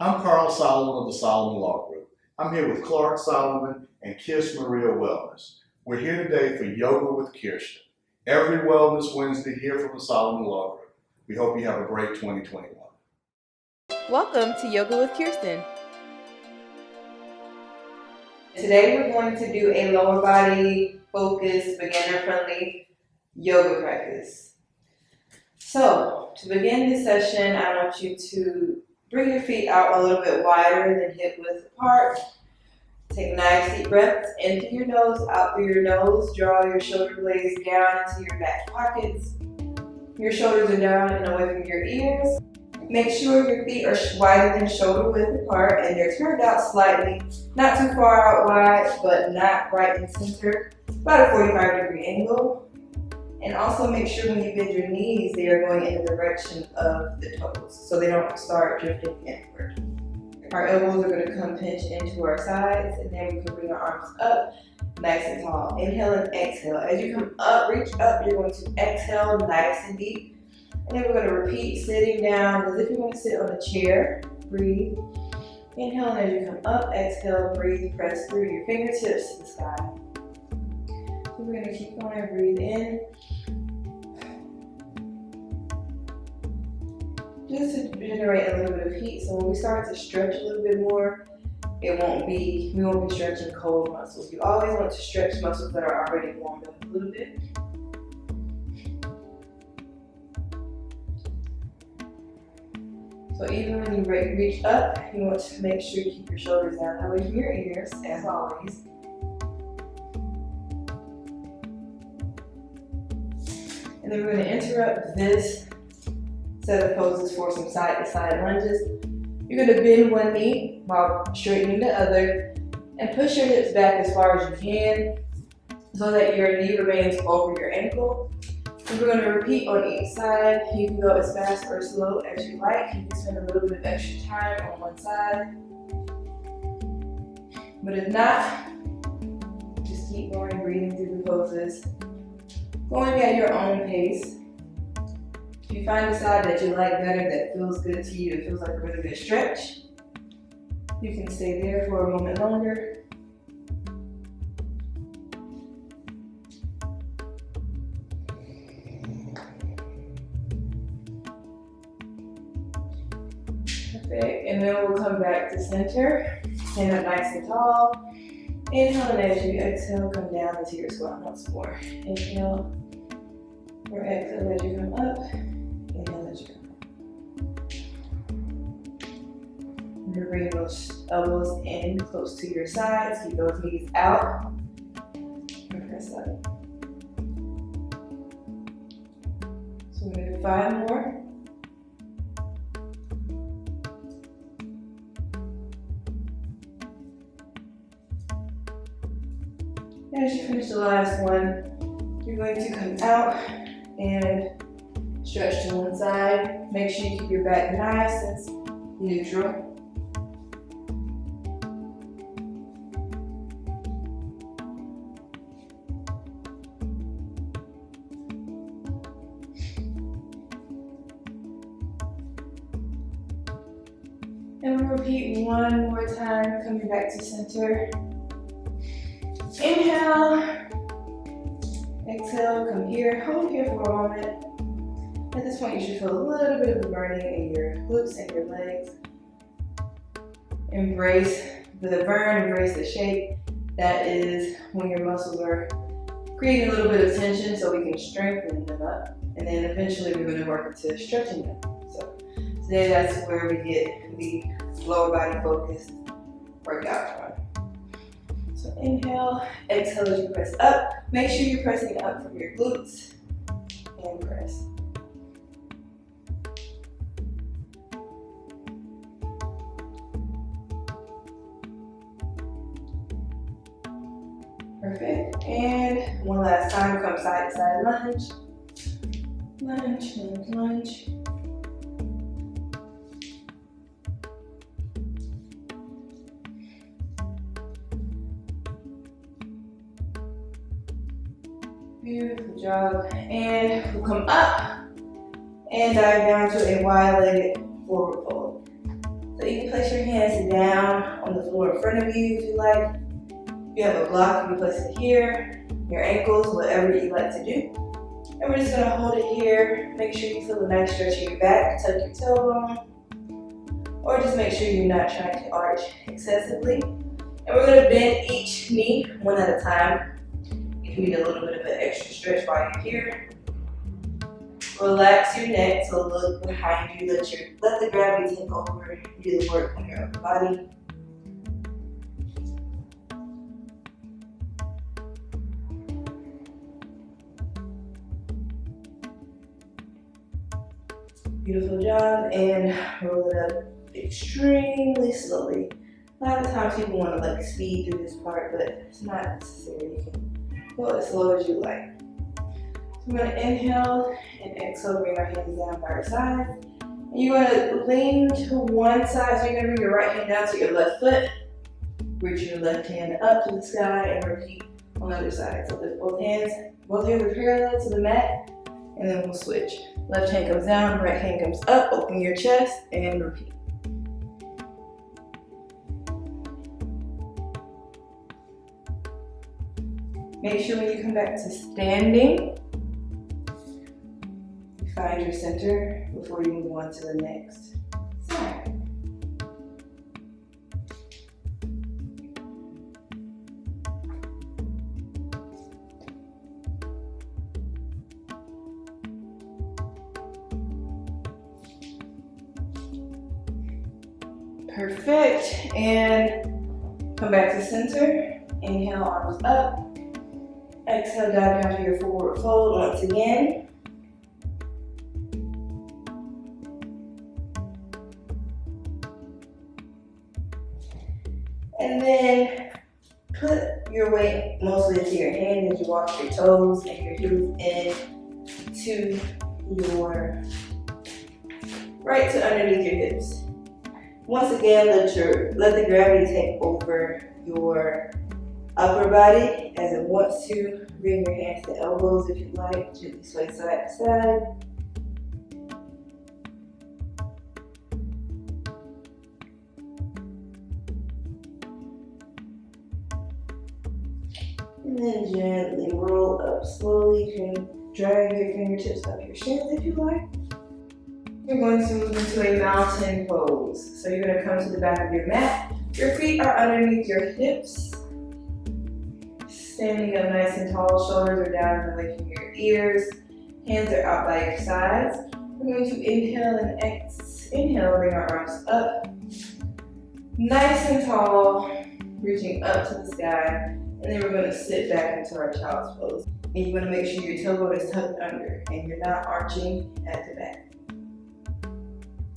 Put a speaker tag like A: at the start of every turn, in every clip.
A: I'm Carl Solomon of the Solomon Law Group. I'm here with Clark Solomon and Kiss Maria Wellness. We're here today for Yoga with Kirsten. Every Wellness Wednesday here from the Solomon Law Group. We hope you have a great 2021.
B: Welcome to Yoga with Kirsten.
C: Today we're going to do a lower body focused, beginner friendly yoga practice. So to begin this session, I want you to bring your feet out a little bit wider than hip width apart. Take nice deep breaths in through your nose, out through your nose. Draw your shoulder blades down into your back pockets. Your shoulders are down and away from your ears. Make sure your feet are wider than shoulder width apart and they're turned out slightly. Not too far out wide, but not right in center. About a 45-degree angle. And also make sure when you bend your knees, they are going in the direction of the toes, so they don't start drifting inward. Our elbows are going to come pinch into our sides, and then we can bring our arms up, nice and tall. Inhale and exhale. As you come up, reach up, you're going to exhale nice and deep. And then we're going to repeat sitting down as if you're going to sit on a chair. Breathe. Inhale, and as you come up, exhale, breathe, press through your fingertips to the sky. So we're going to keep going, breathe in. Just to generate a little bit of heat, so when we start to stretch a little bit more, we won't be stretching cold muscles. You always want to stretch muscles that are already warmed up a little bit. So even when you reach up, you want to make sure you keep your shoulders down away from your ears, as always. And then we're going to interrupt this set of poses for some side-to-side lunges. You're going to bend one knee while straightening the other and push your hips back as far as you can so that your knee remains over your ankle. And we're going to repeat on each side. You can go as fast or slow as you like. You can spend a little bit of extra time on one side. But if not, just keep going, breathing through the poses, going at your own pace. If you find a side that you like better, that feels good to you, it feels like a really good stretch, you can stay there for a moment longer. Perfect, and then we'll come back to center, stand up nice and tall. Inhale, and as you exhale, come down into your squat once more. Inhale, or exhale as you come up. Inhale as you come up. You're bringing those elbows in close to your sides. Keep those knees out. And press up. So we're going to do 5 more. As you finish the last one, you're going to come out and stretch to one side. Make sure you keep your back nice and neutral. And we'll repeat one more time, coming back to center. Inhale, exhale, come here, hold here for a moment. At this point, you should feel a little bit of a burning in your glutes and your legs. Embrace the burn, embrace the shake. That is when your muscles are creating a little bit of tension so we can strengthen them up. And then eventually we're going to work to stretching them. So today that's where we get the lower body focused workout from. So inhale, exhale as you press up. Make sure you're pressing up from your glutes and press. Perfect. And one last time, come side to side lunge. Lunge, lunge, lunge. Beautiful job. And we'll come up and dive down to a wide-legged forward fold. So you can place your hands down on the floor in front of you if you like. If you have a block, you can place it here, your ankles, whatever you like to do. And we're just gonna hold it here. Make sure you feel a nice stretch in your back, tuck your tailbone. Or just make sure you're not trying to arch excessively. And we're gonna bend each knee one at a time. If you need a little bit of an extra stretch while you're here. Relax your neck, so look behind you. Let the gravity take over. Do the work on your upper body. Beautiful job, and roll it up extremely slowly. A lot of times people want to speed through this part, but it's not necessary. You can go as slow as you like. So I'm going to inhale and exhale, bring our hands down by our sides. And you're going to lean to one side, so you're going to bring your right hand down to your left foot. Reach your left hand up to the sky and repeat on the other side. So lift both hands are parallel to the mat, and then we'll switch. Left hand comes down, right hand comes up, open your chest, and repeat. Make sure when you come back to standing, you find your center before you move on to the next side. Perfect, and come back to center. Inhale, arms up. Exhale, dive down to your forward fold once again. And then put your weight mostly into your hand as you walk your toes and your heels in to your right to underneath your hips. Once again, let the gravity take over your upper body as it wants to. Bring your hands to elbows if you like. Gently sway side to side. And then gently roll up slowly. You can drag your fingertips up your shins if you like. You're going to move into a mountain pose. So you're going to come to the back of your mat. Your feet are underneath your hips. Standing up nice and tall, shoulders are down and away from your ears. Hands are out by your sides. We're going to inhale and exhale, bring our arms up. Nice and tall, reaching up to the sky. And then we're going to sit back into our child's pose. And you're going to make sure your tailbone is tucked under and you're not arching at the back.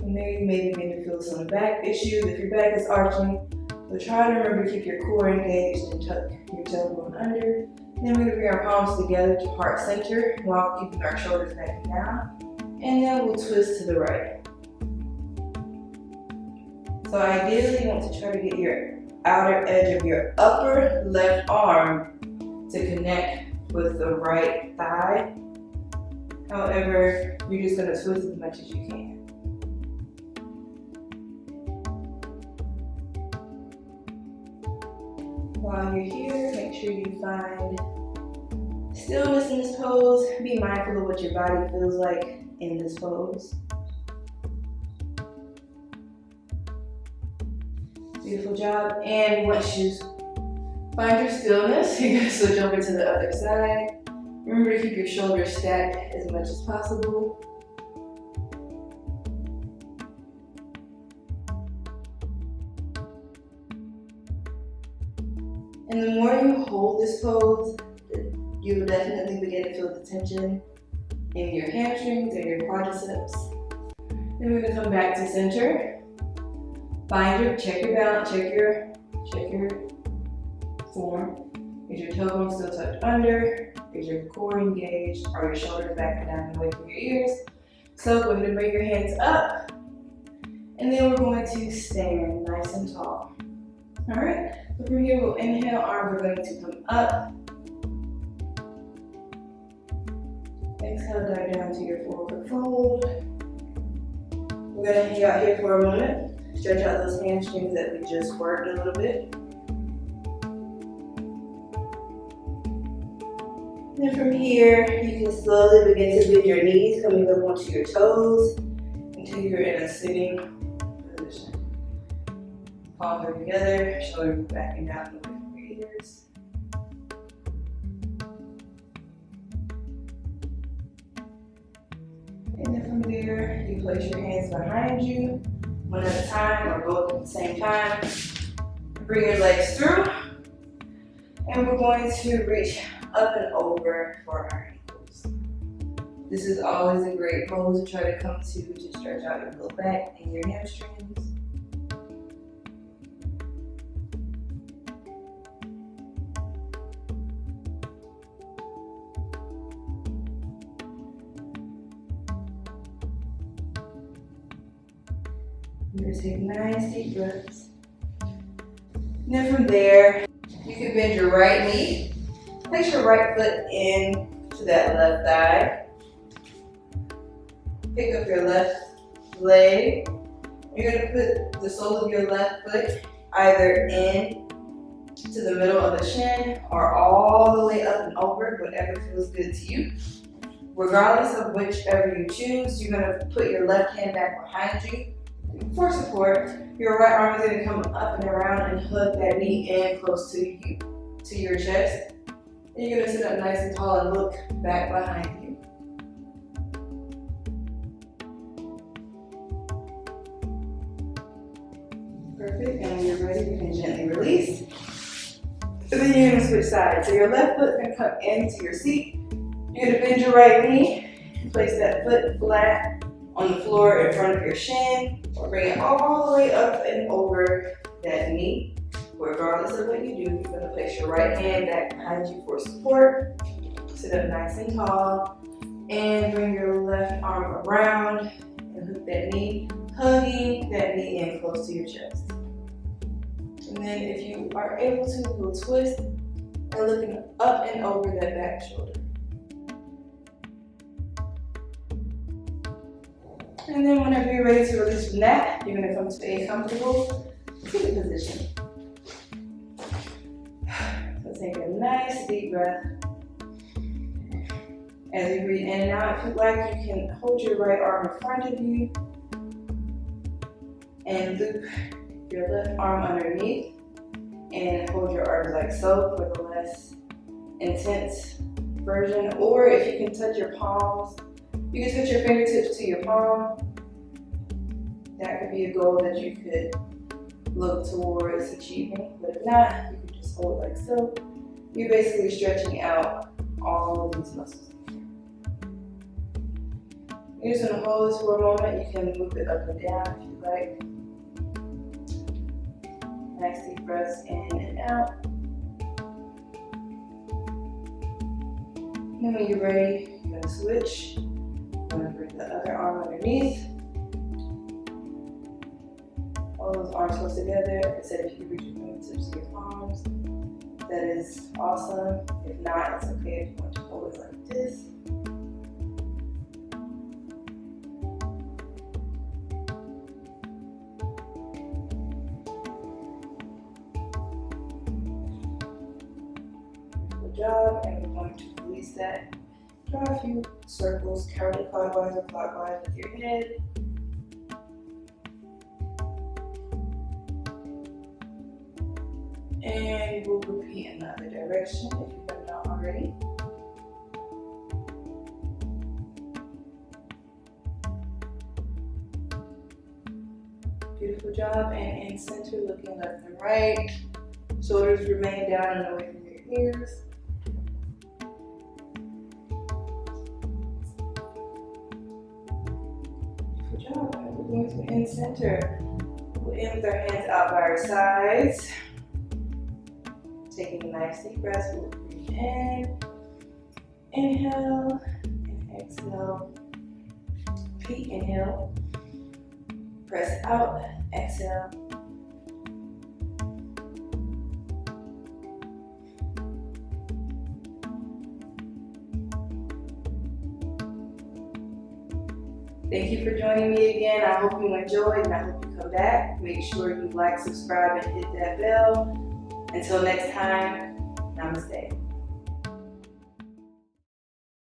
C: And there you may begin to feel some back issues. If your back is arching, so try to remember to keep your core engaged and tuck your tailbone under. And then we're going to bring our palms together to heart center while keeping our shoulders back down. And then we'll twist to the right. So ideally, you want to try to get your outer edge of your upper left arm to connect with the right thigh. However, you're just going to twist as much as you can. While you're here, make sure you find stillness in this pose. Be mindful of what your body feels like in this pose. Beautiful job. And once you find your stillness, you're going to switch over to the other side. Remember to keep your shoulders stacked as much as possible. And the more you hold this pose, you will definitely begin to feel the tension in your hamstrings and your quadriceps. Then we're going to come back to center. Check your balance, check your form. Is your tailbone still tucked under? Is your core engaged? Are your shoulders back and down and away from your ears? So go ahead and bring your hands up. And then we're going to stand nice and tall. All right, so from here we'll inhale, arms are going to come up. Exhale, dive down to your forward fold. We're going to hang out here for a moment. Stretch out those hamstrings that we just worked a little bit. Then from here, you can slowly begin to bend your knees, coming up onto your toes until you're in a sitting position. Palms are together, shoulders backing down away from your ears. And then from there, you place your hands behind you, one at a time or both at the same time. Bring your legs through, and we're going to reach up and over for our ankles. This is always a great pose to try to come to stretch out your low back and your hamstrings. You're going to take nice deep breaths. And then from there, you can bend your right knee. Place your right foot in to that left thigh. Pick up your left leg. You're going to put the sole of your left foot either in to the middle of the shin or all the way up and over, whatever feels good to you. Regardless of whichever you choose, you're going to put your left hand back behind you. For support, your right arm is going to come up and around and hug that knee in close to you, to your chest. And you're going to sit up nice and tall and look back behind you. Perfect, and when you're ready, you can gently release. So then you're going to switch sides. So your left foot is going to come into your seat. You're going to bend your right knee and place that foot flat on the floor in front of your shin, or bring it all the way up and over that knee. Regardless of what you do, you're going to place your right hand back behind you for support. Sit up nice and tall, and bring your left arm around and hook that knee, hugging that knee in close to your chest. And then if you are able to, we'll twist and looking up and over that back shoulder. And then whenever you're ready to release from that, you're going to come to a comfortable seated position. So take a nice deep breath. As you breathe in and out, if you'd like, you can hold your right arm in front of you and loop your left arm underneath and hold your arms like so for the less intense version. Or if you can touch your palms, you can touch your fingertips to your palm. That could be a goal that you could look towards achieving. But if not, you can just hold like so. You're basically stretching out all of these muscles. You're just going to hold this for a moment. You can move it up and down if you like. Nice deep breaths in and out. And when you're ready, you're going to switch. You're going to bring the other arm underneath. All those arms close together. Like I said, if you reach your fingertips to your palms, that is awesome. If not, it's okay if you want to hold it like this. Good job, and we're going to release that. Draw a few circles, counterclockwise or clockwise with your head. And we'll repeat in the other direction if you have not already. Beautiful job, and in center, looking left and right. Shoulders remain down and away from your ears. Beautiful job, and we're going to in center. We'll end with our hands out by our sides. Taking a nice deep breath, we'll breathe in, inhale, and exhale. Repeat, inhale, press out, exhale. Thank you for joining me again. I hope you enjoyed, and I hope you come with that, make sure you like, subscribe, and hit that bell. Until next time, namaste.